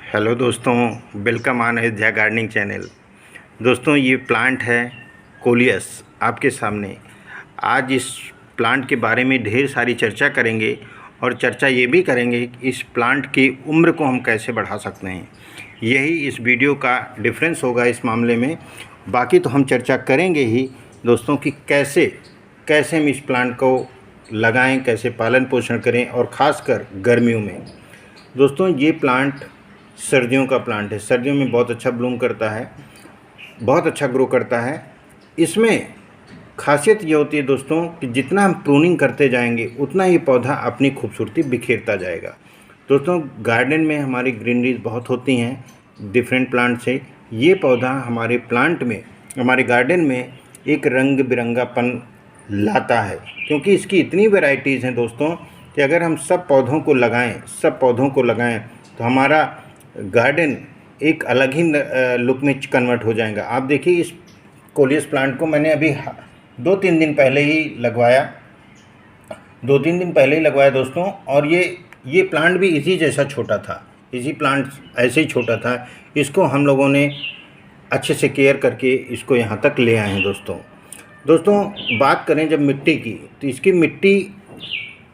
Hello दोस्तों, welcome on Ayodhya gardening channel. दोस्तों, ये प्लांट है कोलियस आपके सामने। आज इस प्लांट के बारे में ढेर सारी चर्चा करेंगे और चर्चा ये भी करेंगे कि इस प्लांट की उम्र को हम कैसे बढ़ा सकते हैं। यही इस वीडियो का डिफरेंस होगा इस मामले में। बाकी तो हम चर्चा करेंगे ही दोस्तों कि कैसे कैसे हम इस प्लांट को लगाएं, कैसे पालन पोषण करें और ख़ासकर गर्मियों में। दोस्तों, ये प्लांट सर्दियों का प्लांट है। सर्दियों में बहुत अच्छा ब्लूम करता है, बहुत अच्छा ग्रो करता है। इसमें खासियत ये होती है दोस्तों कि जितना हम प्रूनिंग करते जाएंगे उतना ही पौधा अपनी खूबसूरती बिखेरता जाएगा। दोस्तों, गार्डन में हमारी ग्रीनरीज बहुत होती हैं डिफरेंट प्लांट से। ये पौधा हमारे प्लांट में, हमारे गार्डन में एक रंग बिरंगापन लाता है, क्योंकि इसकी इतनी वैरायटीज़ हैं दोस्तों कि अगर हम सब पौधों को लगाएं तो हमारा गार्डन एक अलग ही लुक में कन्वर्ट हो जाएगा। आप देखिए, इस कोलियस प्लांट को मैंने अभी 2-3 दिन पहले ही लगवाया दोस्तों। और ये प्लांट भी इसी जैसा छोटा था, इसी प्लांट ऐसे ही छोटा था। इसको हम लोगों ने अच्छे से केयर करके इसको यहाँ तक ले आए हैं दोस्तों। बात करें जब मिट्टी की, तो इसकी मिट्टी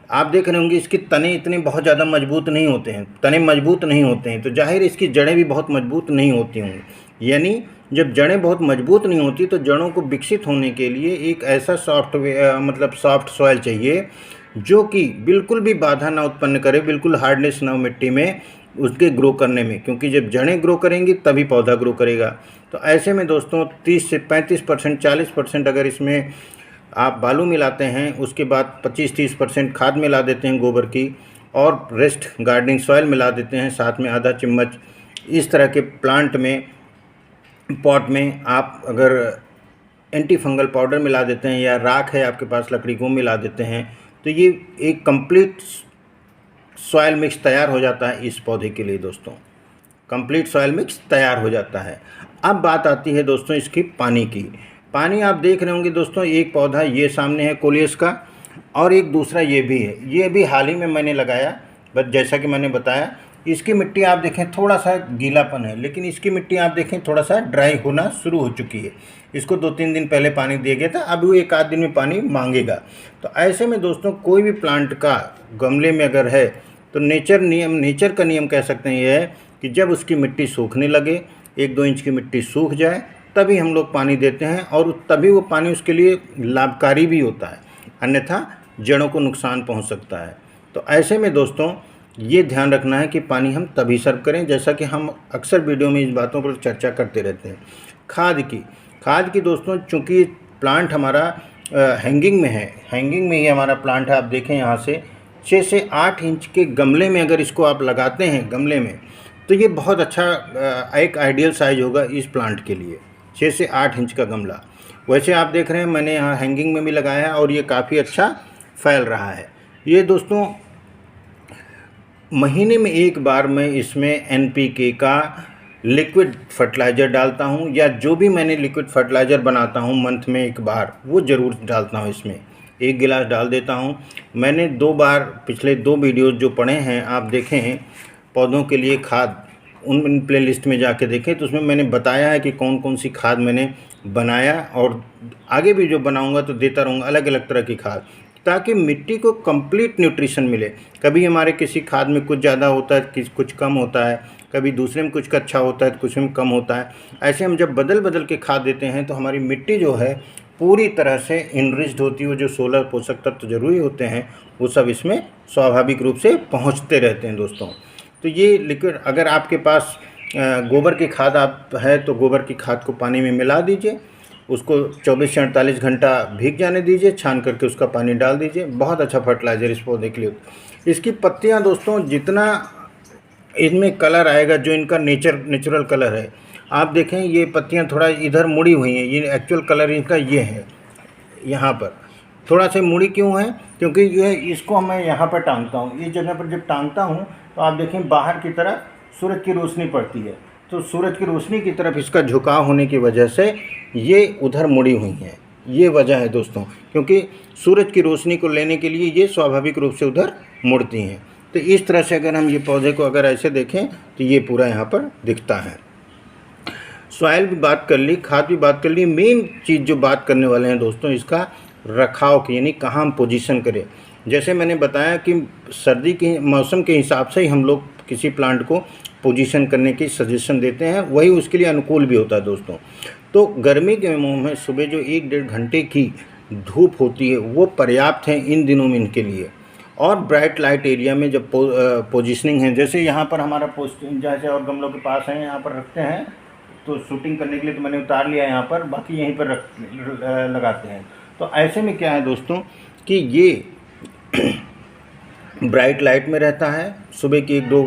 आप देख रहे होंगे, इसके तने इतने बहुत ज़्यादा मजबूत नहीं होते हैं। तने मजबूत नहीं होते हैं तो जाहिर इसकी जड़ें भी बहुत मजबूत नहीं होती होंगी। यानी जब जड़ें बहुत मजबूत नहीं होती तो जड़ों को विकसित होने के लिए एक ऐसा सॉफ्ट सॉइल चाहिए जो कि बिल्कुल भी बाधा ना उत्पन्न करे, बिल्कुल हार्डनेस ना हो मिट्टी में उसके ग्रो करने में, क्योंकि जब जड़ें ग्रो करेंगी तभी पौधा ग्रो करेगा। तो ऐसे में दोस्तों 30 से 35%, 40% अगर इसमें आप बालू मिलाते हैं, उसके बाद 25-30% खाद मिला देते हैं गोबर की, और रेस्ट गार्डनिंग सॉइल मिला देते हैं साथ में आधा चम्मच। इस तरह के प्लांट में, पॉट में आप अगर एंटी फंगल पाउडर मिला देते हैं या राख है आपके पास लकड़ी को मिला देते हैं, तो ये एक कंप्लीट सॉइल मिक्स तैयार हो जाता है इस पौधे के लिए दोस्तों। कंप्लीट सॉइल मिक्स तैयार हो जाता है। अब बात आती है दोस्तों इसकी पानी की। पानी आप देख रहे होंगे दोस्तों, एक पौधा ये सामने है कोलियस का और एक दूसरा ये भी है। ये भी हाल ही में मैंने लगाया, बस जैसा कि मैंने बताया। इसकी मिट्टी आप देखें थोड़ा सा गीलापन है, लेकिन इसकी मिट्टी आप देखें थोड़ा सा ड्राई होना शुरू हो चुकी है। इसको 2-3 दिन पहले पानी दिया गया था, अब वो 1-8 दिन में पानी मांगेगा। तो ऐसे में दोस्तों कोई भी प्लांट का गमले में अगर है तो नेचर का नियम कह सकते हैं ये है कि जब उसकी मिट्टी सूखने लगे, 1-2 इंच की मिट्टी सूख जाए, तभी हम लोग पानी देते हैं, और तभी वो पानी उसके लिए लाभकारी भी होता है, अन्यथा जड़ों को नुकसान पहुंच सकता है। तो ऐसे में दोस्तों ये ध्यान रखना है कि पानी हम तभी सर्व करें, जैसा कि हम अक्सर वीडियो में इस बातों पर चर्चा करते रहते हैं। खाद की दोस्तों, चूँकि प्लांट हमारा हैंगिंग में है, हैंगिंग में ही हमारा प्लांट है। आप देखें यहाँ से 6 से 8 इंच के गमले में अगर इसको आप लगाते हैं गमले में, तो ये बहुत अच्छा एक आइडियल साइज होगा इस प्लांट के लिए, 6 से 8 इंच का गमला। वैसे आप देख रहे हैं मैंने यहाँ हैंगिंग में भी लगाया है और ये काफ़ी अच्छा फैल रहा है। ये दोस्तों महीने में एक बार मैं इसमें NPK का लिक्विड फर्टिलाइज़र डालता हूँ, या जो भी मैंने लिक्विड फर्टिलाइज़र बनाता हूँ मंथ में एक बार वो ज़रूर डालता हूँ। इसमें 1 गिलास डाल देता हूँ। मैंने 2 बार पिछले 2 वीडियोज़ जो पढ़े हैं आप देखें हैं पौधों के लिए खाद, उन प्लेलिस्ट में जाके देखें, तो उसमें मैंने बताया है कि कौन कौन सी खाद मैंने बनाया, और आगे भी जो बनाऊंगा तो देता रहूँगा अलग अलग तरह की खाद, ताकि मिट्टी को कंप्लीट न्यूट्रिशन मिले। कभी हमारे किसी खाद में कुछ ज़्यादा होता है, कुछ कम होता है, कभी दूसरे में कुछ अच्छा होता है तो कुछ में कम होता है। ऐसे हम जब बदल बदल के खाद देते हैं तो हमारी मिट्टी जो है पूरी तरह से इनरिच्ड होती है। वो जो 16 पोषक तत्व जरूरी होते हैं वो सब इसमें स्वाभाविक रूप से पहुँचते रहते हैं दोस्तों। तो ये लिक्विड, अगर आपके पास गोबर की खाद है तो गोबर की खाद को पानी में मिला दीजिए, उसको 24 से 48 घंटा भीग जाने दीजिए, छान करके उसका पानी डाल दीजिए। बहुत अच्छा फर्टिलाइज़र इस पौधे के लिए। इसकी पत्तियां दोस्तों, जितना इनमें कलर आएगा, जो इनका नेचुरल कलर है, आप देखें ये पत्तियां थोड़ा इधर मुड़ी हुई हैं, ये एक्चुअल कलर इनका ये है। यहाँ पर थोड़ा सा मुड़ी क्यों है, क्योंकि ये इसको मैं यहाँ पर टांगता हूँ। इस जगह पर जब टांगता हूँ तो आप देखें बाहर की तरफ सूरज की रोशनी पड़ती है, तो सूरज की रोशनी की तरफ इसका झुकाव होने की वजह से ये उधर मुड़ी हुई हैं। ये वजह है दोस्तों, क्योंकि सूरज की रोशनी को लेने के लिए ये स्वाभाविक रूप से उधर मुड़ती हैं। तो इस तरह से अगर हम ये पौधे को अगर ऐसे देखें तो ये पूरा यहाँ पर दिखता है। सॉइल भी बात कर ली, खाद भी बात कर ली। मेन चीज़ जो बात करने वाले हैं दोस्तों इसका रखाव की, यानी कहाँ हम पोजीशन करें। जैसे मैंने बताया कि सर्दी के मौसम के हिसाब से ही हम लोग किसी प्लांट को पोजीशन करने की सजेशन देते हैं, वही उसके लिए अनुकूल भी होता है दोस्तों। तो गर्मी के में सुबह जो 1-1.5 घंटे की धूप होती है वो पर्याप्त है इन दिनों में इनके लिए। और ब्राइट लाइट एरिया में जब पोजीशनिंग है, जैसे यहाँ पर हमारा पोस्टिंग जैसे और गमलों के पास है यहाँ पर रखते हैं, तो शूटिंग करने के लिए तो मैंने उतार लिया यहाँ पर, बाकी यहीं पर लगाते हैं। तो ऐसे में क्या है दोस्तों कि ये ब्राइट लाइट में रहता है, सुबह की 1-2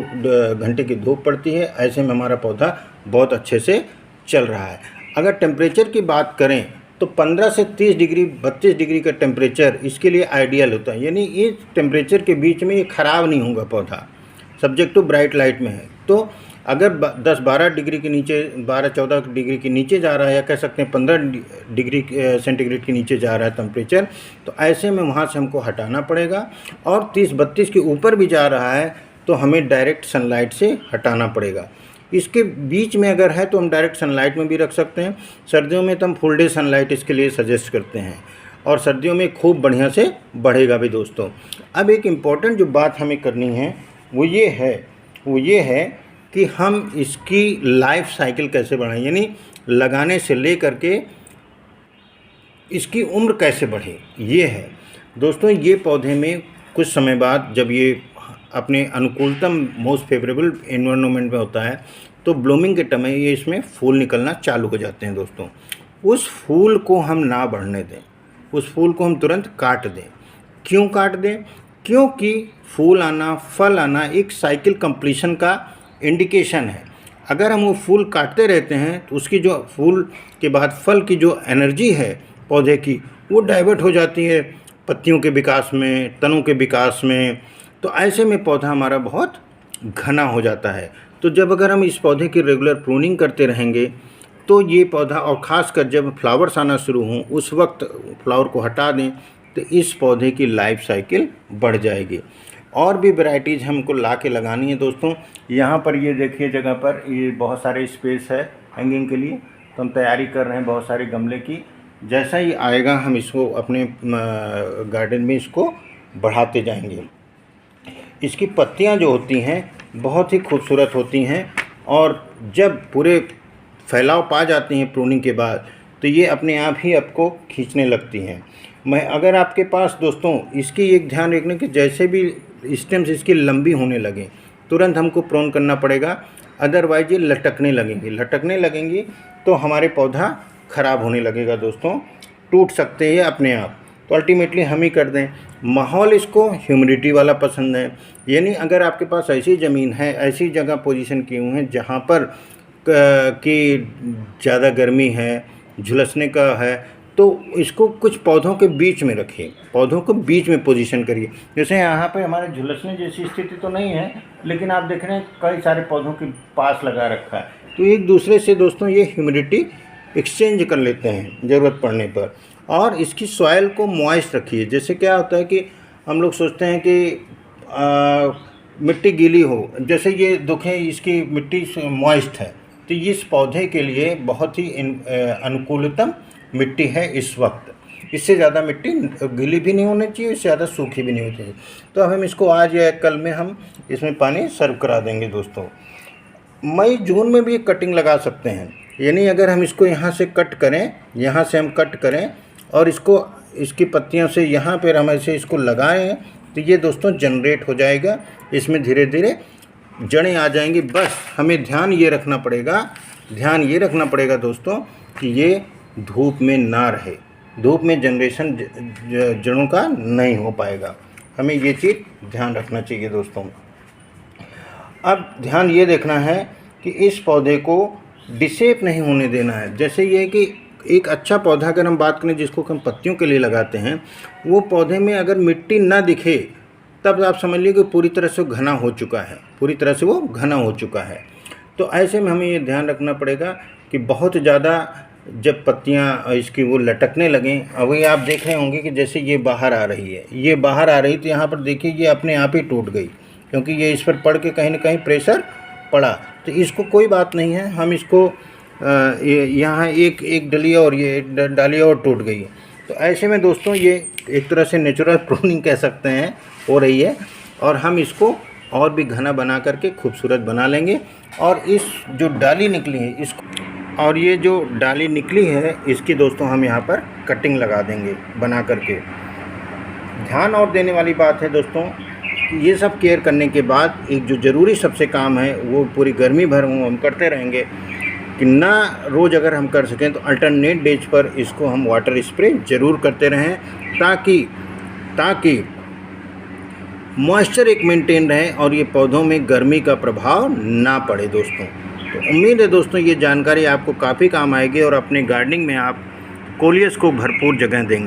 घंटे की धूप पड़ती है, ऐसे में हमारा पौधा बहुत अच्छे से चल रहा है। अगर टेम्परेचर की बात करें तो 15 से 30 डिग्री 32 डिग्री का टेम्परेचर इसके लिए आइडियल होता है, यानी इस टेम्परेचर के बीच में ये ख़राब नहीं होगा पौधा, सब्जेक्ट टू ब्राइट लाइट में है। तो अगर 10-12 डिग्री के नीचे, 12-14 डिग्री के नीचे जा रहा है, या कह सकते हैं 15 डिग्री सेंटीग्रेड के नीचे जा रहा है टेम्परेचर, तो ऐसे में वहाँ से हमको हटाना पड़ेगा। और 30-32 के ऊपर भी जा रहा है तो हमें डायरेक्ट सनलाइट से हटाना पड़ेगा। इसके बीच में अगर है तो हम डायरेक्ट सनलाइट में भी रख सकते हैं। सर्दियों में तो हम फुल डे सनलाइट इसके लिए सजेस्ट करते हैं, और सर्दियों में खूब बढ़िया से बढ़ेगा भी दोस्तों। अब एक इम्पॉर्टेंट जो बात हमें करनी है वो ये है कि हम इसकी लाइफ साइकिल कैसे बढ़ाएं, यानी लगाने से ले करके इसकी उम्र कैसे बढ़े, ये है दोस्तों। ये पौधे में कुछ समय बाद जब ये अपने अनुकूलतम मोस्ट फेवरेबल एनवायरनमेंट में होता है तो ब्लूमिंग के टाइम ये इसमें फूल निकलना चालू हो जाते हैं दोस्तों। उस फूल को हम ना बढ़ने दें, उस फूल को हम तुरंत काट दें। क्यों काट दें? क्योंकि फूल आना, फल आना एक साइकिल कंप्लीशन का इंडिकेशन है। अगर हम वो फूल काटते रहते हैं तो उसकी जो फूल के बाद फल की जो एनर्जी है पौधे की, वो डाइवर्ट हो जाती है पत्तियों के विकास में, तनों के विकास में। तो ऐसे में पौधा हमारा बहुत घना हो जाता है। तो जब अगर हम इस पौधे की रेगुलर प्रूनिंग करते रहेंगे तो ये पौधा, और ख़ासकर जब फ्लावर्स आना शुरू हों उस वक्त फ्लावर को हटा दें तो इस पौधे की लाइफ साइकिल बढ़ जाएगी। और भी वैरायटीज़ हमको ला के लगानी है दोस्तों। यहाँ पर ये देखिए जगह पर ये बहुत सारे स्पेस है हैंगिंग के लिए, तो हम तैयारी कर रहे हैं बहुत सारे गमले की। जैसा ही आएगा हम इसको अपने गार्डन में इसको बढ़ाते जाएंगे। इसकी पत्तियाँ जो होती हैं बहुत ही खूबसूरत होती हैं, और जब पूरे फैलाव पा जाती हैं प्रूनिंग के बाद तो ये अपने आप ही आपको खींचने लगती हैं। अगर आपके पास दोस्तों इसकी एक ध्यान रखने कि जैसे भी स्टेम्स इसकी लंबी होने लगें तुरंत हमको प्रोन करना पड़ेगा, अदरवाइज ये लटकने लगेंगी तो हमारे पौधा ख़राब होने लगेगा दोस्तों, टूट सकते हैं अपने आप। तो अल्टीमेटली हम ही कर दें। माहौल इसको ह्यूमिडिटी वाला पसंद है, यानी अगर आपके पास ऐसी ज़मीन है, ऐसी जगह पोजीशन किए हुए हैं जहाँ पर कि ज़्यादा गर्मी है, झुलसने का है, तो इसको कुछ पौधों के बीच में रखिए, पौधों को बीच में पोजीशन करिए। जैसे यहाँ पे हमारे झुलसने जैसी स्थिति तो नहीं है, लेकिन आप देख रहे हैं कई सारे पौधों के पास लगा रखा है, तो एक दूसरे से दोस्तों ये ह्यूमिडिटी एक्सचेंज कर लेते हैं ज़रूरत पड़ने पर। और इसकी सॉइल को मॉइस्ट रखिए। जैसे क्या होता है कि हम लोग सोचते हैं कि मिट्टी गीली हो, जैसे ये देखें इसकी मिट्टी मॉइस्ट है, तो इस पौधे के लिए बहुत ही अनुकूलतम मिट्टी है इस वक्त। इससे ज़्यादा मिट्टी गीली भी नहीं होनी चाहिए, इससे ज़्यादा सूखी भी नहीं होनी चाहिए। तो अब हम इसको आज या कल में हम इसमें पानी सर्व करा देंगे दोस्तों। मई जून में भी कटिंग लगा सकते हैं, यानी अगर हम इसको यहाँ से कट करें, यहाँ से हम कट करें और इसको इसकी पत्तियों से यहाँ पर हम ऐसे इसको लगाएं तो ये दोस्तों जनरेट हो जाएगा, इसमें धीरे धीरे जड़ें आ जाएंगी। बस हमें ध्यान ये रखना पड़ेगा दोस्तों कि ये धूप में ना रहे, धूप में जनरेशन जड़ों का नहीं हो पाएगा। हमें ये चीज़ ध्यान रखना चाहिए दोस्तों। अब ध्यान ये देखना है कि इस पौधे को डिसेप नहीं होने देना है। जैसे ये कि एक अच्छा पौधा अगर हम बात करें जिसको हम पत्तियों के लिए लगाते हैं, वो पौधे में अगर मिट्टी ना दिखे तब आप समझ लीजिए कि पूरी तरह से घना हो चुका है, तो ऐसे में हमें ये ध्यान रखना पड़ेगा कि बहुत ज़्यादा जब पत्तियां इसकी वो लटकने लगें। अभी आप देख रहे होंगे कि जैसे ये बाहर आ रही तो यहाँ पर देखिए ये अपने आप ही टूट गई, क्योंकि ये इस पर पड़ के कहीं ना कहीं प्रेशर पड़ा। तो इसको कोई बात नहीं है, हम इसको यहाँ एक डली और ये डाली और टूट गई। तो ऐसे में दोस्तों ये एक तरह से नेचुरल प्रूनिंग कह सकते हैं हो रही है, और हम इसको और भी घना बना करके खूबसूरत बना लेंगे। और इस जो डाली निकली है इसको, और ये जो डाली निकली है इसकी दोस्तों हम यहाँ पर कटिंग लगा देंगे बना करके। ध्यान और देने वाली बात है दोस्तों, ये सब केयर करने के बाद एक जो ज़रूरी सबसे काम है वो पूरी गर्मी भर हम करते रहेंगे कि ना रोज़ अगर हम कर सकें तो अल्टरनेट डेज पर इसको हम वाटर स्प्रे ज़रूर करते रहें, ताकि मॉइस्चर एक मेंटेन रहे और ये पौधों में गर्मी का प्रभाव ना पड़े दोस्तों। तो उम्मीद है दोस्तों ये जानकारी आपको काफ़ी काम आएगी और अपने गार्डनिंग में आप कोलियस को भरपूर जगह देंगे।